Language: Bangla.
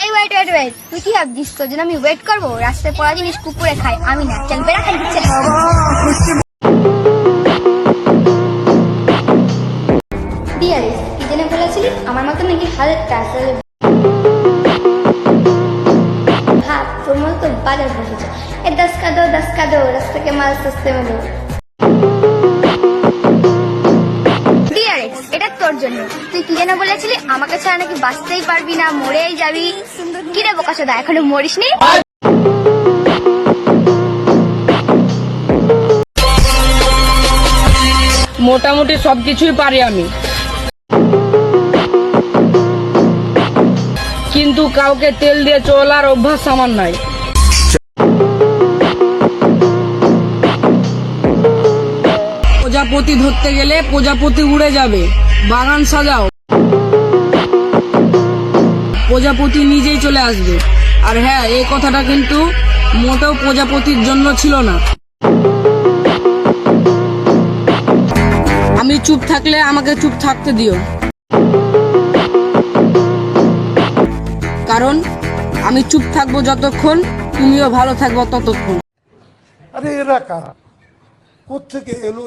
এই ওয়েট ওয়েট ওয়েট, তুই কি ভাবছিস তোর জন্য আমি ওয়েট করবো? রাস্তায় পড়া জিনিস কুকুরে খায়, আমি না। চল বেড়া খাই দিচ্ছে। ডিয়ারিস, কি যেন বলেছিলি? আমার মতো নাকি হাজারটা আসলে ভাব তোর মতো তো বাজার বসেছে। এ দশ কা দো রাস্তা কে মাল সস্তে মেলো। ডিয়ারিস, এটা তোর জন্য। তুই কি যেন বলেছিলি? আমাকে ছাড়া নাকি বাঁচতেই পারবি না, মরেই যাবি। কি রে বোকাচোদা, এখনো মরিসনি? মোটামুটি সবকিছুই পারি আমি, কিন্তু কাউকে তেল দিয়ে চলার অভ্যাস আমার নাই। প্রজাপতি ধরতে গেলে প্রজাপতি উড়ে যাবে। বাগান সাজাও, প্রজাপতি নিজেই চলে আসবে। আর হ্যাঁ, এই কথাটা কিন্তু মোটেও প্রজাপতির জন্য ছিল না। আমি চুপ থাকলে আমাকে চুপ থাকতে দিও, কারণ আমি চুপ থাকবো যতক্ষণ, তুমিও ভালো থাকবো ততক্ষণ। আরে এরা কারা, কোত্থেকে এলো?